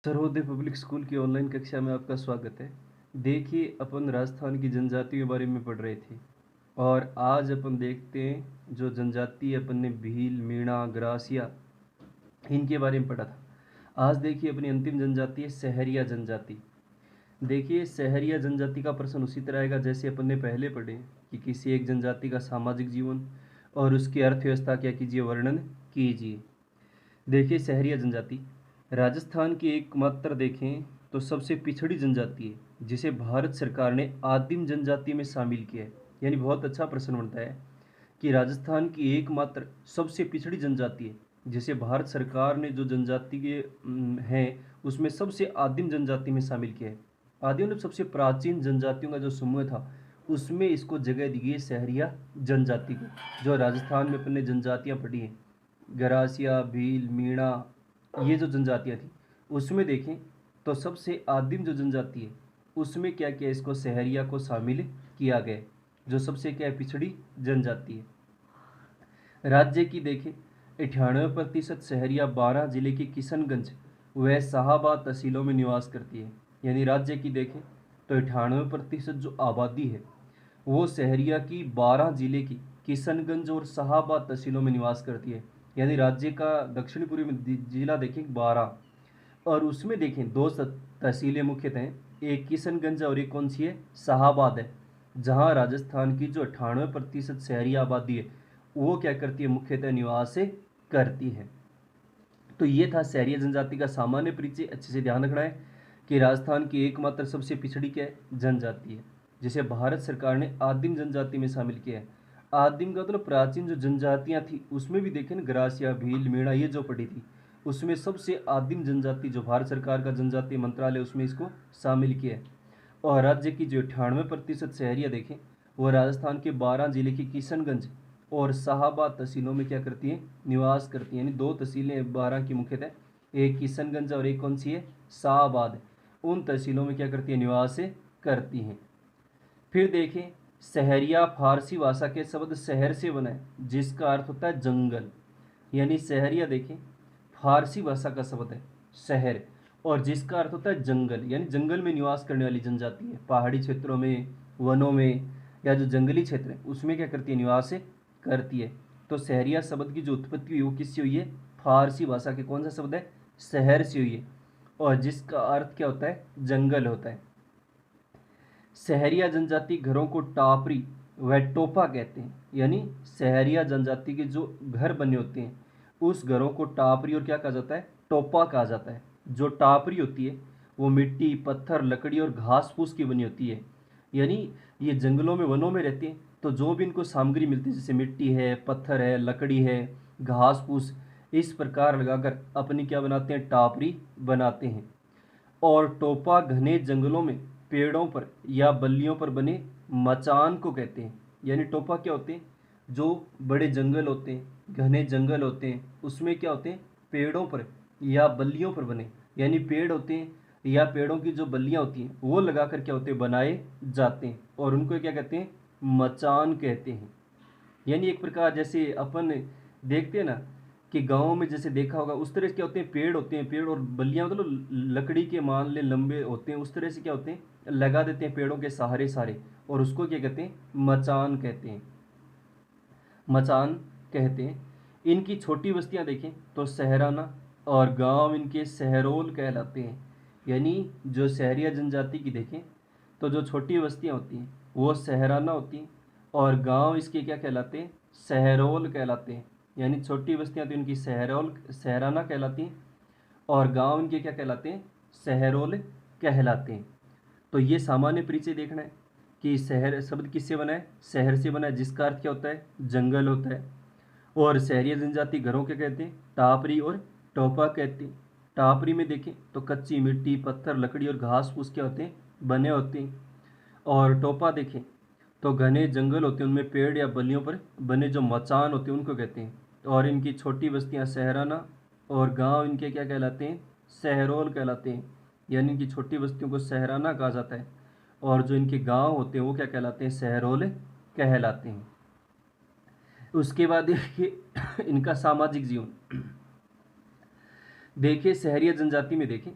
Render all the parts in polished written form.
Sarvodaya public school की online कक्षा में आपका स्वागत है। देखिए, अपन राजस्थान की जनजाति के बारे में पढ़ रहे थे और आज अपन देखते हैं जो जनजाति अपन ने भील, मीणा, ग्रासिया इनके बारे में पढ़ा था। आज देखिए अपनी अंतिम जनजाति है सहरिया जनजाति। देखिए, सहरिया जनजाति का प्रश्न उसी तरह आएगा जैसे अपन ने पहले पढ़े कि किसी एक जनजाति का सामाजिक जीवन और उसकी अर्थव्यवस्था क्या कीजिए, वर्णन कीजिए। देखिए, सहरिया जनजाति राजस्थान की एकमात्र देखें तो सबसे पिछड़ी जनजाति है जिसे भारत सरकार ने आदिम जनजाति में शामिल किया है। यानी बहुत अच्छा प्रश्न बनता है कि राजस्थान की एकमात्र सबसे पिछड़ी जनजाति है जिसे भारत सरकार ने जो जनजाति के हैं उसमें सबसे आदिम जनजाति में शामिल किया है। आदिम ने सबसे प्राचीन जनजातियों का जो समूह था उसमें इसको जगह दी गई है सहरिया जनजाति को। जो राजस्थान में अपने जनजातियाँ पड़ी हैं, गरासिया, भील, मीणा, ये जो जनजातियाँ थी उसमें देखें तो सबसे आदिम जो जनजाति है उसमें क्या किया, इसको सहरिया को शामिल किया गया, जो सबसे क्या है, पिछड़ी जनजाति है। राज्य की देखें 98% सहरिया 12 जिले के किशनगंज व शाहाबाद तहसीलों में निवास करती है। यानी राज्य की देखें तो 98% जो आबादी है वो सहरिया की 12 जिले की किशनगंज और शाहाबाद तहसीलों में निवास करती है। यानी राज्य का दक्षिण पूर्वी में जिला देखें 12 और उसमें देखें दो तहसीलें मुख्यतः हैं, एक किशनगंज और एक कौन सी है, शाहाबाद है। जहां राजस्थान की जो 98% शहरी आबादी है वो क्या करती है, मुख्यतः निवास करती है। तो ये था शहरी जनजाति का सामान्य परिचय। अच्छे से ध्यान रखना है कि राजस्थान की एकमात्र सबसे पिछड़ी क्या है, जनजाति है जिसे भारत सरकार ने आदिम जनजाति में शामिल किया है। आदिम का मतलब प्राचीन जो जनजातियां थी उसमें भी देखें ना, ग्रासिया, भील, मीणा ये जो पड़ी थी उसमें सबसे आदिम जनजाति जो भारत सरकार का जनजातीय मंत्रालय उसमें इसको शामिल किया है। और राज्य की जो 98% शहरियाँ देखें वो राजस्थान के 12 जिले की किशनगंज और शाहाबाद तहसीलों में क्या करती हैं, निवास करती हैं। यानी दो तहसीलें 12 की मुख्यतः, एक किशनगंज और एक कौन सी है, शाहाबाद। उन तहसीलों में क्या करती है, निवास करती हैं। फिर देखें, सहरिया फारसी भाषा के शब्द शहर से बना है जिसका अर्थ होता है जंगल। यानी सहरिया देखें फारसी भाषा का शब्द है शहर और जिसका अर्थ होता है जंगल, यानी जंगल में निवास करने वाली जनजाति है। पहाड़ी क्षेत्रों में, वनों में या जो जंगली क्षेत्र है उसमें क्या करती है, निवास करती है। तो सहरिया शब्द की जो उत्पत्ति हुई वो किससे हुई है, फारसी भाषा के कौन सा शब्द है, शहर से हुई है और जिसका अर्थ क्या होता है, जंगल होता है। सहरिया जनजाति घरों को टापरी व टोपा कहते हैं। यानी सहरिया जनजाति के जो घर बने होते हैं उस घरों को टापरी और क्या कहा जाता है, टोपा कहा जाता है। जो टापरी होती है वो मिट्टी, पत्थर, लकड़ी और घास फूस की बनी होती है। यानी ये जंगलों में, वनों में रहते हैं तो जो भी इनको सामग्री मिलती है जैसे मिट्टी है, पत्थर है, लकड़ी है, घास फूस, इस प्रकार लगाकर अपनी क्या बनाते हैं, टापरी बनाते हैं। और टोपा घने जंगलों में पेड़ों पर या बल्लियों पर बने मचान को कहते हैं। यानी टोपा क्या होते हैं, जो बड़े जंगल होते हैं, घने जंगल होते हैं उसमें क्या होते हैं, पेड़ों पर या बल्लियों पर बने, यानी पेड़ होते हैं या पेड़ों की जो बल्लियां होती हैं वो लगाकर क्या होते हैं, बनाए जाते हैं और उनको क्या कहते हैं, मचान कहते हैं। यानी एक प्रकार जैसे अपन देखते हैं ना कि गाँव में जैसे देखा होगा उस तरह से क्या होते हैं, पेड़ होते हैं, पेड़ और बल्लियाँ मतलब लकड़ी के मान ले लंबे होते हैं, उस तरह से क्या होते हैं, लगा देते हैं पेड़ों के सहारे सारे और उसको क्या कहते हैं, मचान कहते हैं। मचान कहते हैं। इनकी छोटी बस्तियां देखें तो सहराना और गांव इनके सहरोल कहलाते हैं। यानी जो शहरिया जनजाति की देखें तो जो छोटी बस्तियां होती हैं वो सहराना होती हैं और गांव इसके क्या कहलाते हैं, सहरोल कहलाते हैं। यानी छोटी बस्तियां तो इनकी सहरोल, सहराना कहलाती हैं और गांव इनके क्या कहलाते हैं, सहरोल कहलाते हैं। तो ये सामान्य परिचय देखना है कि शहर शब्द किससे बना है, शहर से बना है जिसका अर्थ क्या होता है, जंगल होता है। और शहरी जनजाति घरों के कहते हैं, टापरी और टोपा कहते हैं। टापरी में देखें तो कच्ची मिट्टी, पत्थर, लकड़ी और घास फूस क्या होते हैं, बने होते हैं। और टोपा देखें तो घने जंगल होते हैं, उनमें पेड़ या बल्लियों पर बने जो मचान होते हैं उनको कहते हैं। और इनकी छोटी बस्तियां सहराना और गांव इनके क्या कहलाते हैं, सहरोल कहलाते हैं। यानी इनकी छोटी बस्तियों को सहराना कहा जाता है और जो इनके गांव होते हैं वो क्या कहलाते हैं, सहरोल कहलाते हैं। उसके बाद देखिए इनका सामाजिक जीवन। देखिए शहरी जनजाति में देखें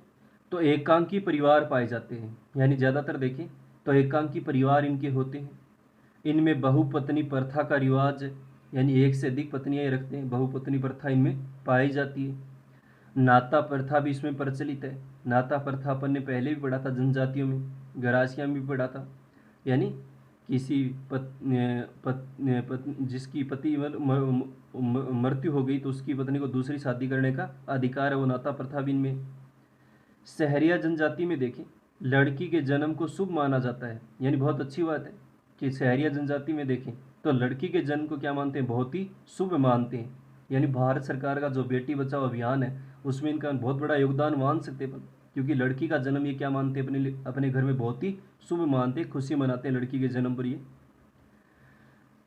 तो एकांकी परिवार पाए जाते हैं, यानी ज़्यादातर देखें तो एकांकी परिवार इनके होते हैं। इनमें बहुपत्नी प्रथा का रिवाज है, यानी एक से अधिक पत्नियां रखते हैं, बहुपत्नी प्रथा इनमें पाई जाती है। नाता प्रथा भी इसमें प्रचलित है। नाता प्रथा अपन ने पहले भी पढ़ा था जनजातियों में, गरासिया में भी पढ़ा था, यानी किसी जिसकी पति मृत्यु हो गई तो उसकी पत्नी को दूसरी शादी करने का अधिकार है, वो नाता प्रथा भी इनमें। सहरिया जनजाति में देखें, लड़की के जन्म को शुभ माना जाता है, यानी बहुत अच्छी बात है कि सहरिया जनजाति में देखें तो लड़की के जन्म को क्या मानते हैं, बहुत ही शुभ मानते हैं। यानी भारत सरकार का जो बेटी बचाओ अभियान है उसमें इनका बहुत बड़ा योगदान मान सकते हैं, क्योंकि लड़की का जन्म ये क्या मानते हैं, अपने घर में बहुत ही शुभ मानते हैं, खुशी मनाते हैं लड़की के जन्म पर। ये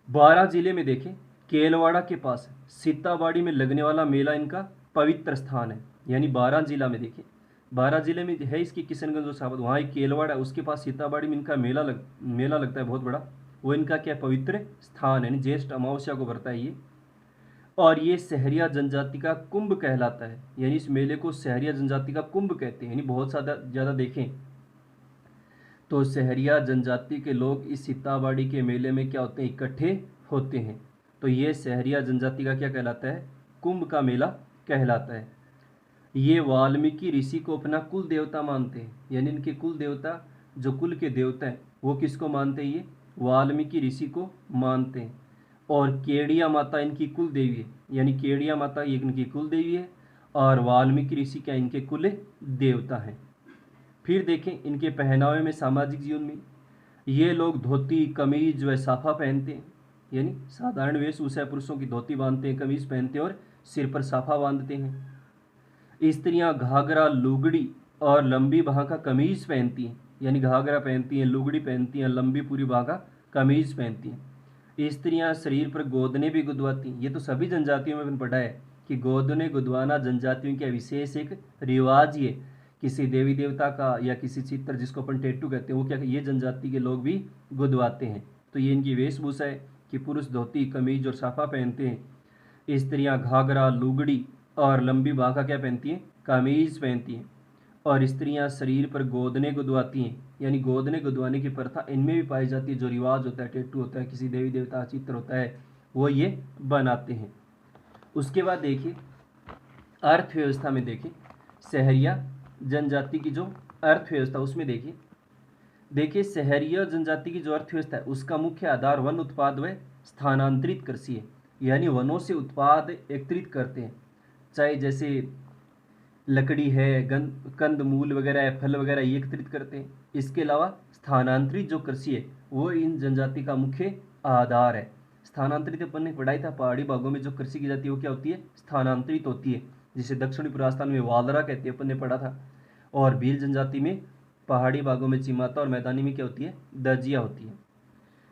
12 जिले में देखें, केलवाड़ा के पास सीताबाड़ी में लगने वाला मेला इनका पवित्र स्थान है। यानी 12 जिला में देखें, 12 जिले में है इसकी किशनगंज और साबत, वहाँ एक केलवाड़ा है, उसके पास सीताबाड़ी में इनका मेला लगता है बहुत बड़ा। वो इनका क्या पवित्र स्थान है, यानी ज्येष्ठ अमावस्या को भरता है ये। और ये सहरिया जनजाति का कुंभ कहलाता है, यानी इस मेले को सहरिया जनजाति का कुंभ कहते हैं। यानी बहुत ज़्यादा देखें तो सहरिया जनजाति के लोग इस सीताबाड़ी के मेले में क्या होते हैं, इकट्ठे होते हैं। तो ये सहरिया जनजाति का क्या कहलाता है, कुंभ का मेला कहलाता है। ये वाल्मीकि ऋषि को अपना कुल देवता मानते हैं, यानी इनके कुल देवता, जो कुल के देवता हैं वो किसको मानते हैं, ये वाल्मीकि ऋषि को मानते हैं। और केडिया माता इनकी कुल देवी है, यानी केडिया माता ये इनकी कुल देवी है और वाल्मीकि ऋषि क्या इनके कुल देवता हैं। फिर देखें इनके पहनावे में, सामाजिक जीवन में ये लोग धोती कमीज व साफा पहनते हैं, यानी साधारण वेशभूषा, पुरुषों की धोती बांधते हैं, कमीज पहनते हैं और सिर पर साफा बांधते हैं। स्त्रियां घाघरा, लुगड़ी और लंबी बाह का कमीज पहनती हैं, यानी घाघरा पहनती हैं, लुगड़ी पहनती हैं, लंबी पूरी बाह का कमीज पहनती हैं। स्त्रियां शरीर पर गोदने भी गुदवाती हैं। ये तो सभी जनजातियों में मैंने पढ़ा है कि गोदने गुदवाना जनजातियों का विशेष एक रिवाज ही है। किसी देवी देवता का या किसी चित्र जिसको अपन टेटू कहते हैं, वो क्या ये जनजाति के लोग भी गुदवाते हैं। तो ये इनकी वेशभूषा है कि पुरुष धोती कमीज और साफा पहनते हैं, स्त्रियां घाघरा, लुगड़ी और लंबी बाह का क्या पहनती हैं, कमीज पहनती हैं। और स्त्रियां शरीर पर गोदने गुदवाती हैं, यानी गोदने गुदवाने की प्रथा इनमें भी पाई जाती है। जो रिवाज होता है, टेटू होता है, किसी देवी देवता का चित्र होता है, वो ये बनाते हैं। उसके बाद देखिए अर्थव्यवस्था में देखें, सहरिया जनजाति की जो अर्थव्यवस्था उसमें देखिए सहरिया जनजाति की जो अर्थव्यवस्था है उसका मुख्य आधार वन उत्पाद व स्थानांतरित कृषि है, यानी वनों से उत्पाद एकत्रित करते हैं, चाहे जैसे लकड़ी है, कंद मूल वगैरह है, फल वगैरह ये एकत्रित करते हैं। इसके अलावा स्थानांतरित जो कृषि है वो इन जनजाति का मुख्य आधार है। स्थानांतरित अपन ने पढ़ाई था, पहाड़ी भागों में जो कृषि की जाती है वो क्या होती है, स्थानांतरित होती है, जिसे दक्षिणी पूर्वास्थान में वालरा कहते हैं, अपन ने पढ़ा था। और भील जनजाति में पहाड़ी भागों में चिमाता और मैदानी में क्या होती है, दर्जिया होती है।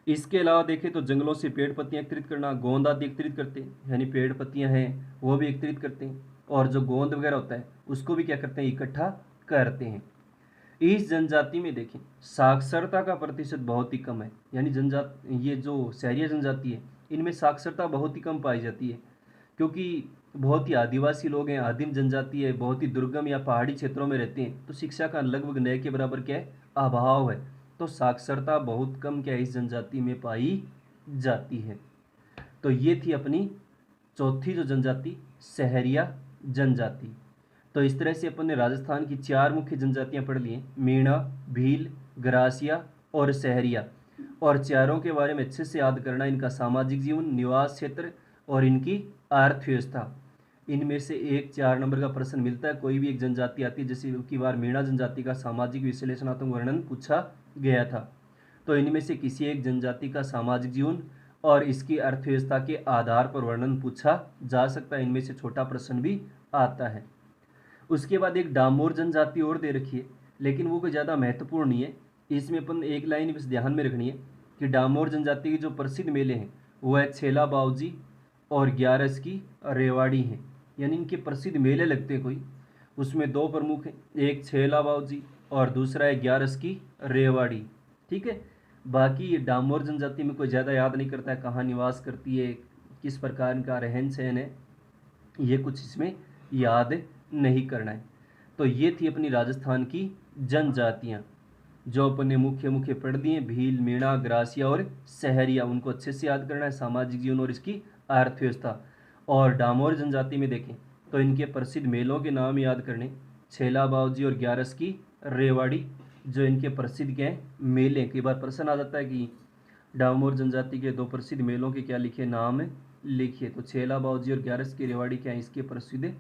इसके अलावा देखें तो जंगलों से पेड़ पत्तियां एकत्रित करना, गोंद आदि एकत्रित करते हैं, यानी पेड़ पत्तियां हैं वो भी एकत्रित करते हैं, और जो गोंद वगैरह होता है उसको भी क्या करते हैं, इकट्ठा करते हैं। इस जनजाति में देखें साक्षरता का प्रतिशत बहुत ही कम है, यानी ये जो सहरिया जनजाति है इनमें साक्षरता बहुत ही कम पाई जाती है, क्योंकि बहुत ही आदिवासी लोग हैं, आदिम जनजाति है, बहुत ही दुर्गम या पहाड़ी क्षेत्रों में रहते हैं, तो शिक्षा का लगभग न के बराबर क्या है, अभाव है। तो साक्षरता बहुत कम क्या इस जनजाति में पाई जाती है। तो ये थी अपनी चौथी जो जनजाति, सहरिया जनजाति। तो इस तरह से अपन ने राजस्थान की 4 मुख्य जनजातियां पढ़ ली हैं, मीणा, भील, गरासिया और सहरिया। और चारों के बारे में अच्छे से याद करना, इनका सामाजिक जीवन, निवास क्षेत्र और इनकी अर्थव्यवस्था। इनमें से एक 4 नंबर का प्रश्न मिलता है, कोई भी एक जनजाति आती है, जैसे की बार मीणा जनजाति का सामाजिक विश्लेषणात्मक वर्णन पूछा गया था। तो इनमें से किसी एक जनजाति का सामाजिक जीवन और इसकी अर्थव्यवस्था के आधार पर वर्णन पूछा जा सकता है, इनमें से छोटा प्रश्न भी आता है। उसके बाद एक डामोर जनजाति और दे रखी है, लेकिन वो कोई ज़्यादा महत्वपूर्ण नहीं है। इसमें अपन एक लाइन बस ध्यान में रखनी है कि डामोर जनजाति के जो प्रसिद्ध मेले हैं वो है छेला बावजी और ग्यारस की रेवाड़ी हैं, यानी इनके प्रसिद्ध मेले लगते हैं कोई, उसमें 2 प्रमुख हैं, एक छेला बावजी और दूसरा है ग्यारस की रेवाड़ी। ठीक है, बाकी ये डामोर जनजाति में कोई ज़्यादा याद नहीं करता है, कहाँ निवास करती है, किस प्रकार का रहन सहन है, ये कुछ इसमें याद नहीं करना है। तो ये थी अपनी राजस्थान की जनजातियाँ, जो अपन ने मुख्य मुख्य पढ़ दिए, भील, मीणा, ग्रासिया और सहरिया। उनको अच्छे से याद करना है, सामाजिक जीवन और इसकी अर्थव्यवस्था। और डामोर जनजाति में देखें तो इनके प्रसिद्ध मेलों के नाम याद करने, छेला बावजी और ग्यारस की रेवाड़ी, जो इनके प्रसिद्ध क्या हैं मेले। कई बार प्रश्न आ जाता है कि डामोर जनजाति के दो प्रसिद्ध मेलों के क्या लिखे नाम लिखिए, तो छेला बावजी और ग्यारस की रेवाड़ी क्या है, इसके प्रसिद्ध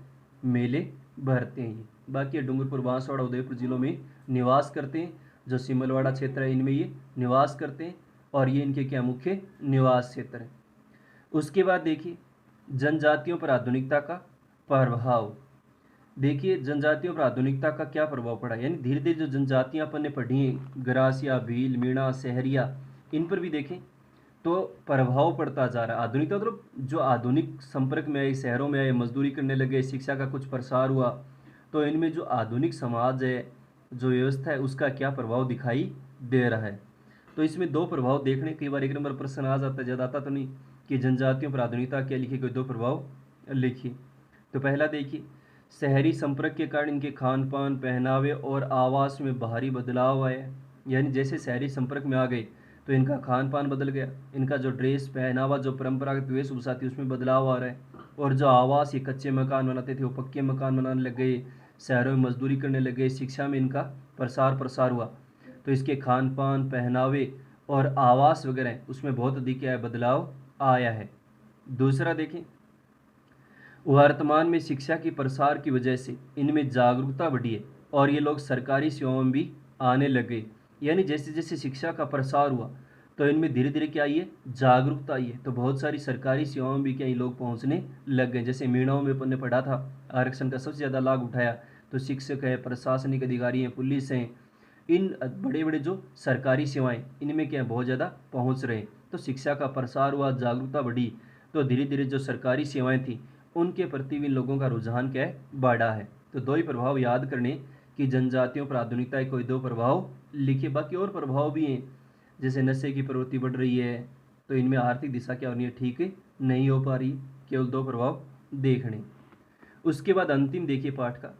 मेले भरते हैं ये। बाकी डूंगरपुर, बांसवाड़ा, उदयपुर जिलों में निवास करते हैं। जो सिमलवाड़ा क्षेत्र है इनमें ये निवास करते हैं, और ये इनके क्या मुख्य निवास क्षेत्र है। उसके बाद देखिए जनजातियों पर आधुनिकता का प्रभाव। देखिए जनजातियों पर आधुनिकता का क्या प्रभाव पड़ा, यानी धीरे धीरे जो जनजातियां अपन ने पढ़ी हैं, ग्रासिया, भील, मीणा, सहरिया, इन पर भी देखें तो प्रभाव पड़ता जा रहा है। आधुनिकता मतलब जो आधुनिक संपर्क में आए, शहरों में आए, मजदूरी करने लगे, शिक्षा का कुछ प्रसार हुआ, तो इनमें जो आधुनिक समाज है, जो व्यवस्था है, उसका क्या प्रभाव दिखाई दे रहा है। तो इसमें दो प्रभाव देखने, कई बार एक नंबर प्रश्न आ जाता है, ज़्यादा आता तो नहीं, कि जनजातियों पर आधुनिकता क्या लिखी, कोई दो प्रभाव लिखिए। तो पहला देखिए, शहरी संपर्क के कारण इनके खान पान, पहनावे और आवास में भारी बदलाव आया। यानी जैसे शहरी संपर्क में आ गए तो इनका खान पान बदल गया, इनका जो ड्रेस पहनावा, जो परंपरागत वेशभूषा थी, उसमें बदलाव आ रहा है। और जो आवास, ये कच्चे मकान बनाते थे वो पक्के मकान बनाने लग गए, शहरों में मजदूरी करने लग गए, शिक्षा में इनका प्रसार हुआ। तो इसके खान पान, पहनावे और आवास वगैरह उसमें बहुत अधिक क्या है, बदलाव आया है। दूसरा देखें, वर्तमान में शिक्षा की प्रसार की वजह से इनमें जागरूकता बढ़ी है, और ये लोग सरकारी सेवाओं में भी आने लगे। यानी जैसे जैसे शिक्षा का प्रसार हुआ तो इनमें धीरे धीरे क्या आई है, जागरूकता आई है। तो बहुत सारी सरकारी सेवाओं में भी क्या ये लोग पहुंचने लग गए। जैसे मीणाओं में अपन ने पढ़ा था, आरक्षण का सबसे ज़्यादा लाभ उठाया। तो शिक्षक है, प्रशासनिक अधिकारी हैं, पुलिस हैं, इन बड़े बड़े जो सरकारी सेवाएं, इनमें क्या बहुत ज़्यादा पहुंच रहे हैं। तो शिक्षा का प्रसार हुआ, जागरूकता बढ़ी, तो धीरे धीरे जो सरकारी सेवाएं थी उनके प्रति भी लोगों का रुझान क्या है, बढ़ा है। तो दो ही प्रभाव याद करने कि जनजातियों पर आधुनिकता के कोई दो प्रभाव लिखे। बाकी और प्रभाव भी हैं, जैसे नशे की प्रवृत्ति बढ़ रही है, तो इनमें आर्थिक दिशा क्या होनी है, ठीक नहीं हो पा रही। केवल दो प्रभाव देखने। उसके बाद अंतिम देखिए पाठ का,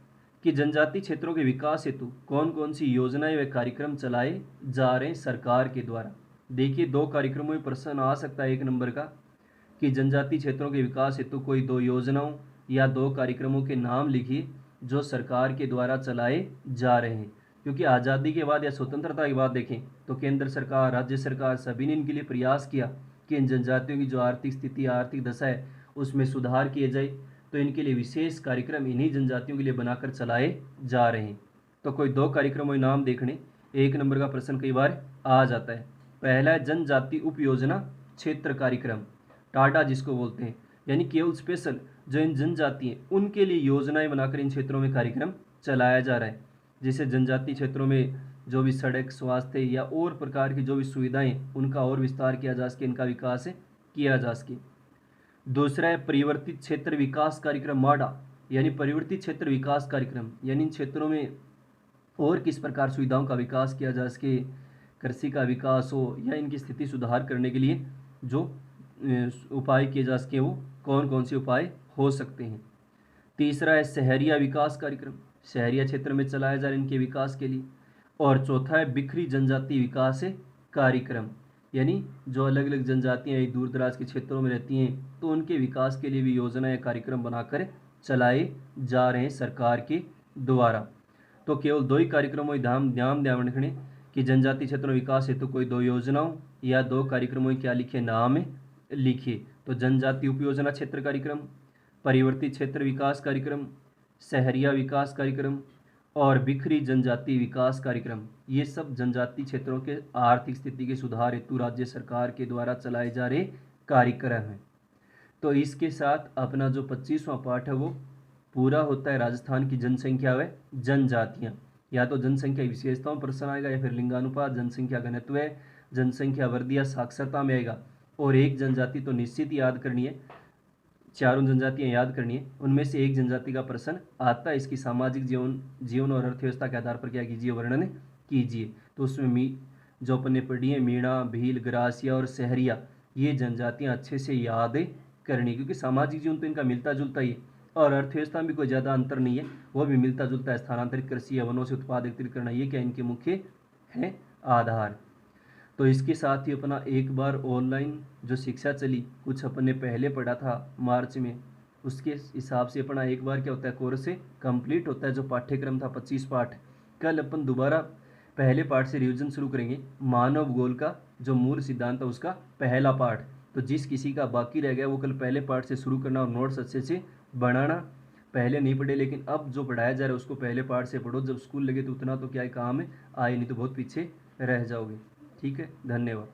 कि जनजातीय क्षेत्रों के विकास हेतु कौन कौन सी योजनाएं व कार्यक्रम चलाए जा रहे हैं सरकार के द्वारा। देखिए दो कार्यक्रमों में प्रश्न आ सकता है एक नंबर का, कि जनजातीय क्षेत्रों के विकास हेतु कोई दो योजनाओं या दो कार्यक्रमों के नाम लिखिए जो सरकार के द्वारा चलाए जा रहे हैं। क्योंकि आज़ादी के बाद या स्वतंत्रता के बाद देखें तो केंद्र सरकार, राज्य सरकार, सभी ने इनके लिए प्रयास किया कि इन जनजातियों की जो आर्थिक स्थिति, आर्थिक दशा है, उसमें सुधार किए जाए। तो इनके लिए विशेष कार्यक्रम इन्हीं जनजातियों के लिए बनाकर चलाए जा रहे हैं। तो कोई दो कार्यक्रमों के नाम देखने, एक नंबर का प्रश्न कई बार आ जाता है। पहला है जनजाति उप योजना क्षेत्र कार्यक्रम, टाडा जिसको बोलते हैं, यानी केवल स्पेशल जो इन जनजाति हैं उनके लिए योजनाएं बनाकर इन क्षेत्रों में कार्यक्रम चलाया जा रहा है। जैसे जनजातीय क्षेत्रों में जो भी सड़क, स्वास्थ्य या और प्रकार की जो भी सुविधाएं, उनका और विस्तार किया जा सके, इनका विकास किया जा सके। दूसरा है परिवर्तित क्षेत्र विकास कार्यक्रम, माडा, यानी परिवर्तित क्षेत्र विकास कार्यक्रम, यानी इन क्षेत्रों में और किस प्रकार सुविधाओं का विकास किया जा सके, कृषि का विकास हो या इनकी स्थिति सुधार करने के लिए जो उपाय किए जा सके, वो कौन कौन से उपाय हो सकते हैं। तीसरा है शहरिया विकास कार्यक्रम, शहरिया क्षेत्र में चलाया जा रहा है इनके विकास के लिए। और चौथा है बिखरी जनजाति विकास कार्यक्रम, यानी जो अलग अलग जनजातियाँ दूर दराज के क्षेत्रों में रहती हैं तो उनके विकास के लिए भी योजना या कार्यक्रम बनाकर चलाए जा रहे हैं सरकार के द्वारा। तो केवल दो ही कार्यक्रमों ध्यान रखने कि जनजातीय क्षेत्रों में विकास हेतु कोई दो योजनाओं या दो कार्यक्रमों क्या लिखे, नाम लिखिए। तो जनजातीय उप योजना क्षेत्र कार्यक्रम, परिवर्तित क्षेत्र विकास कार्यक्रम, शहरिया विकास कार्यक्रम और बिखरी जनजाति विकास कार्यक्रम, ये सब जनजातीय क्षेत्रों के आर्थिक स्थिति के सुधार हेतु राज्य सरकार के द्वारा चलाए जा रहे कार्यक्रम हैं। तो इसके साथ अपना जो 25वां पाठ है वो पूरा होता है। राजस्थान की जनसंख्या व जनजातियाँ, या तो जनसंख्या विशेषताओं पर प्रश्न आएगा या फिर लिंगानुपात, जनसंख्या घनत्व, जनसंख्या वृद्धि या साक्षरता में आएगा। और एक जनजाति तो निश्चित याद करनी है, चारों जनजातियां याद करनी है, उनमें से एक जनजाति का प्रश्न आता है। इसकी सामाजिक जीवन और अर्थव्यवस्था के आधार पर क्या कीजिए, वर्णन कीजिए। तो उसमें जो अपन ने पढ़ी है मीणा, भील, ग्रासिया और सहरिया, ये जनजातियां अच्छे से याद करनी, क्योंकि सामाजिक जीवन तो इनका मिलता जुलता ही है। और अर्थव्यवस्था में भी कोई ज़्यादा अंतर नहीं है, वो भी मिलता जुलता है। स्थानांतरित कृषि या वनों से उत्पाद एकत्रित करना, ये क्या इनके मुख्य हैं आधार। तो इसके साथ ही अपना एक बार ऑनलाइन जो शिक्षा चली, कुछ अपन ने पहले पढ़ा था मार्च में, उसके हिसाब से अपना एक बार क्या होता है कोर्स से कंप्लीट होता है। जो पाठ्यक्रम था 25 पाठ, कल अपन दोबारा पहले पाठ से रिवीजन शुरू करेंगे। मानव भूगोल का जो मूल सिद्धांत है उसका पहला पाठ। तो जिस किसी का बाकी रह गया वो कल पहले पाठ से शुरू करना और नोट्स अच्छे से बनाना। पहले नहीं पढ़े लेकिन अब जो पढ़ाया जा रहा है उसको पहले पाठ से पढ़ो, जब स्कूल लगे तो उतना तो क्या है काम है आए, नहीं तो बहुत पीछे रह जाओगे। ठीक है, धन्यवाद।